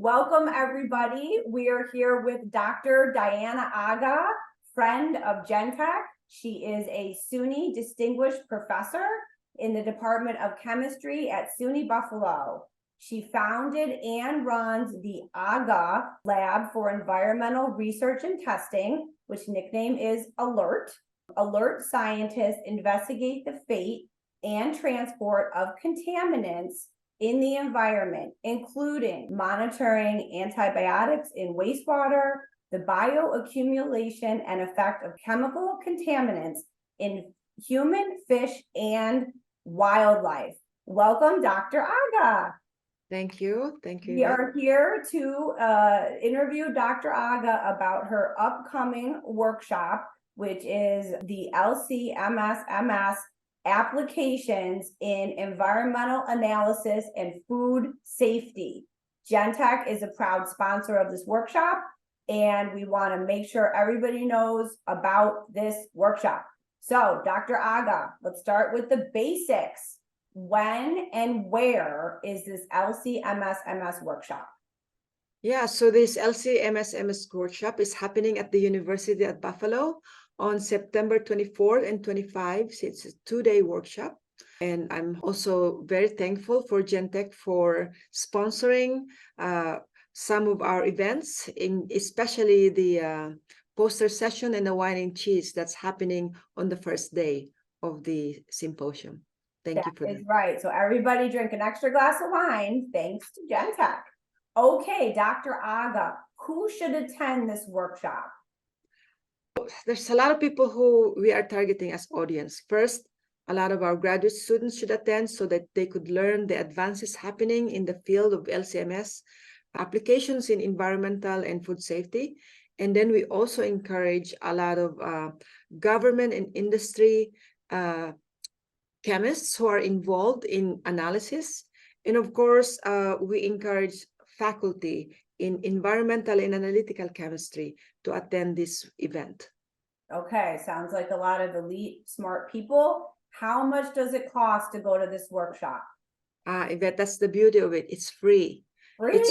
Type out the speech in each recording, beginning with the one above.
Welcome, everybody. We are here with Dr. Diana Aga, friend of GenTech. She is a SUNY Distinguished Professor in the Department of Chemistry at SUNY Buffalo. She founded and runs the Aga Lab for Environmental Research and Testing, which nickname is ALERT. ALERT scientists investigate the fate and transport of contaminants in the environment, including monitoring antibiotics in wastewater, the bioaccumulation and effect of chemical contaminants in human, fish, and wildlife. Welcome, Dr. Aga. Thank you. We are here to interview Dr. Aga about her upcoming workshop, which is the LC-MS Applications in Environmental Analysis and Food Safety. GenTech is a proud sponsor of this workshop, and we want to make sure everybody knows about this workshop. So, Dr. Aga, let's start with the basics. When and where is this LC-MS workshop? Yeah, so this LC-MS workshop is happening at the University at Buffalo on September 24th and 25th. So it's a two-day workshop. And I'm also very thankful for GenTech for sponsoring some of our events, especially the poster session and the wine and cheese that's happening on the first day of the symposium. Thank you for that. That is right. So everybody drink an extra glass of wine, thanks to GenTech. Okay, Dr. Aga, who should attend this workshop? There's a lot of people who we are targeting as audience. First, a lot of our graduate students should attend so that they could learn the advances happening in the field of LC-MS, applications in environmental and food safety. And then we also encourage a lot of government and industry chemists who are involved in analysis. And of course, we encourage faculty in environmental and analytical chemistry to attend this event. Okay, sounds like a lot of elite, smart people. How much does it cost to go to this workshop? Yvette, that's the beauty of it. It's free. Free?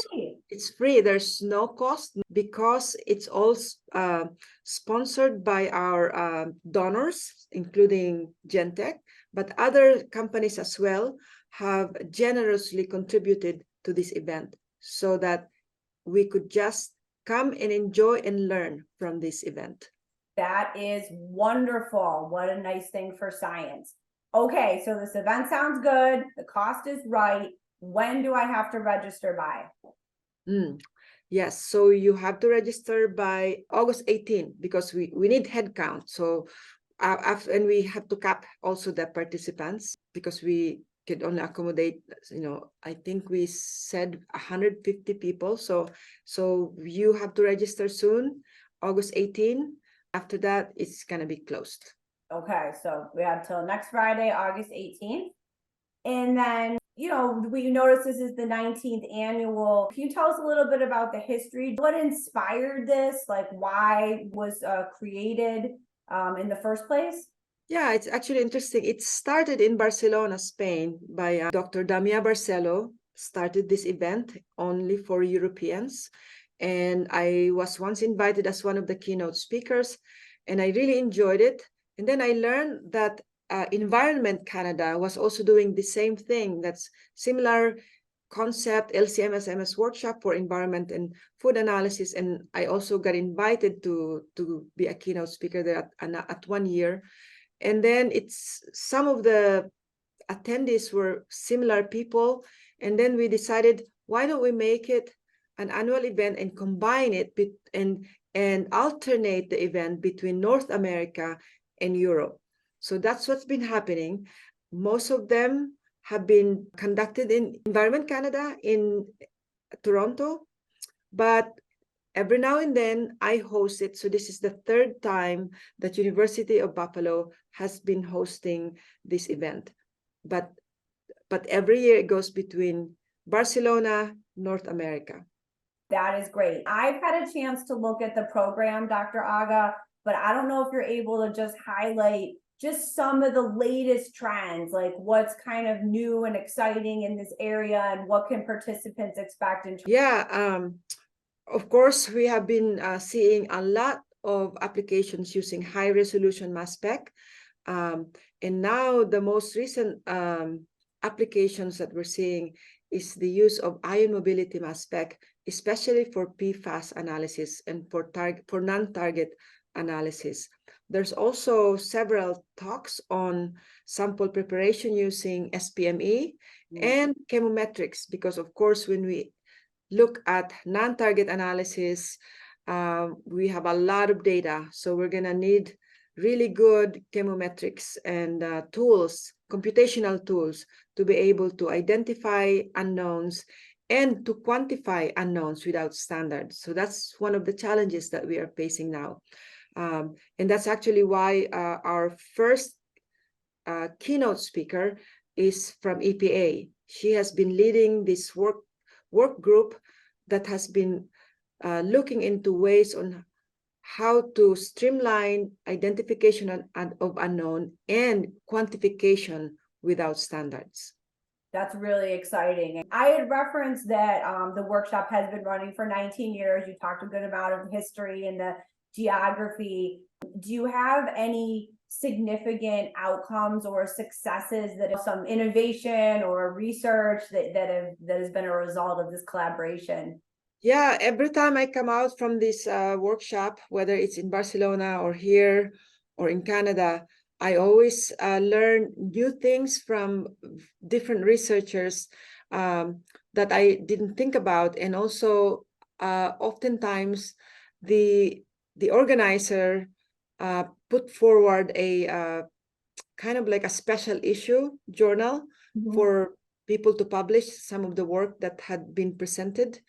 It's free. There's no cost because it's all sponsored by our donors, including GenTech, but other companies as well have generously contributed to this event so that we could just come and enjoy and learn from this event. That is wonderful. What a nice thing for science. Okay, so this event sounds good. The cost is right. When do I have to register by? Yes, so you have to register by August 18 because we need head count. So and we have to cap also the participants because we could only accommodate, I think we said 150 people. So you have to register soon, August 18. After that, it's going to be closed. Okay, so we have till next Friday, August 18th. And then, we noticed this is the 19th annual. Can you tell us a little bit about the history? What inspired this? Like, why was created in the first place? Yeah, it's actually interesting. It started in Barcelona, Spain, by Dr. Damia Barcelo. Started this event only for Europeans. And I was once invited as one of the keynote speakers, and I really enjoyed it. And then I learned that Environment Canada was also doing the same thing. That's similar concept, LC-MS workshop for environment and food analysis. And I also got invited to be a keynote speaker there at 1 year. And then some of the attendees were similar people. And then we decided, why don't we make it an annual event and combine it and alternate the event between North America and Europe. So that's what's been happening. Most of them have been conducted in Environment Canada in Toronto, but every now and then I host it. So this is the third time that University of Buffalo has been hosting this event. But every year it goes between Barcelona, North America. That is great. I've had a chance to look at the program, Dr. Aga, but I don't know if you're able to just highlight just some of the latest trends, like what's kind of new and exciting in this area, and what can participants expect in? Yeah, of course, we have been seeing a lot of applications using high resolution mass spec. And now the most recent applications that we're seeing is the use of ion mobility mass spec, especially for PFAS analysis and for non-target analysis. There's also several talks on sample preparation using SPME and chemometrics, because of course, when we look at non-target analysis, we have a lot of data. So we're gonna need really good chemometrics and tools, computational tools, to be able to identify unknowns and to quantify unknowns without standards. So that's one of the challenges that we are facing now. And that's actually why our first keynote speaker is from EPA. She has been leading this work group that has been looking into ways on how to streamline identification of unknown and quantification without standards. That's really exciting. I had referenced that the workshop has been running for 19 years. You talked a good amount of history and the geography. Do you have any significant outcomes or successes, that some innovation or research that has been a result of this collaboration? Yeah, every time I come out from this workshop, whether it's in Barcelona or here or in Canada, I always learn new things from different researchers that I didn't think about. And also, oftentimes, the organizer put forward a kind of like a special issue journal for people to publish some of the work that had been presented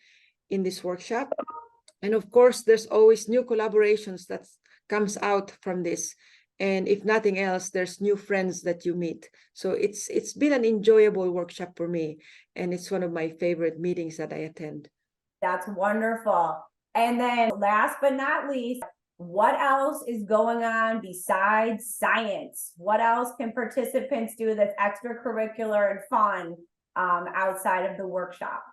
in this workshop. And of course, there's always new collaborations that comes out from this. And if nothing else, there's new friends that you meet. So it's been an enjoyable workshop for me. And it's one of my favorite meetings that I attend. That's wonderful. And then last but not least, what else is going on besides science? What else can participants do that's extracurricular and fun outside of the workshop?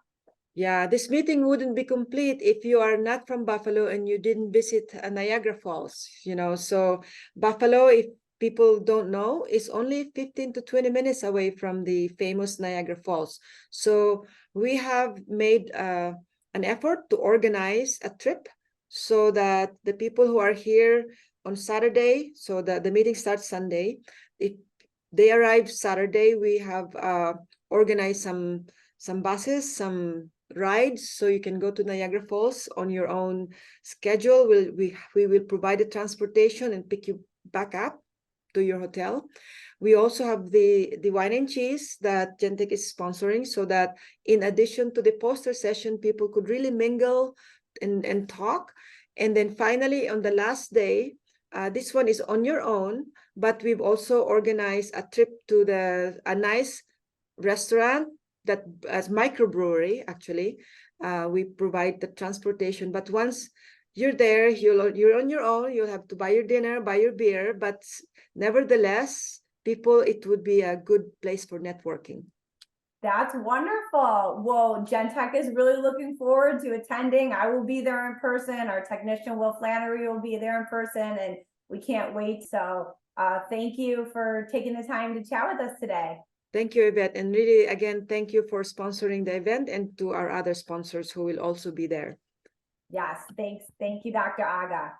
Yeah, this meeting wouldn't be complete if you are not from Buffalo and you didn't visit Niagara Falls, So Buffalo, if people don't know, is only 15 to 20 minutes away from the famous Niagara Falls. So we have made an effort to organize a trip so that the people who are here on Saturday, so that the meeting starts Sunday, if they arrive Saturday, we have organized some buses, some rides, so you can go to Niagara Falls on your own schedule. We will provide the transportation and pick you back up to your hotel. We also have the wine and cheese that GenTech is sponsoring, so that in addition to the poster session, people could really mingle and talk. And then finally, on the last day, this one is on your own, but we've also organized a trip to a nice restaurant that as microbrewery. Actually, we provide the transportation, but once you're there, you're on your own. You'll have to buy your dinner, buy your beer, but nevertheless, it would be a good place for networking. That's wonderful. Well, GenTech is really looking forward to attending. I will be there in person. Our technician, Will Flannery, will be there in person, and we can't wait. So thank you for taking the time to chat with us today. Thank you, Yvette. And really, again, thank you for sponsoring the event, and to our other sponsors who will also be there. Yes, thanks. Thank you, Dr. Aga.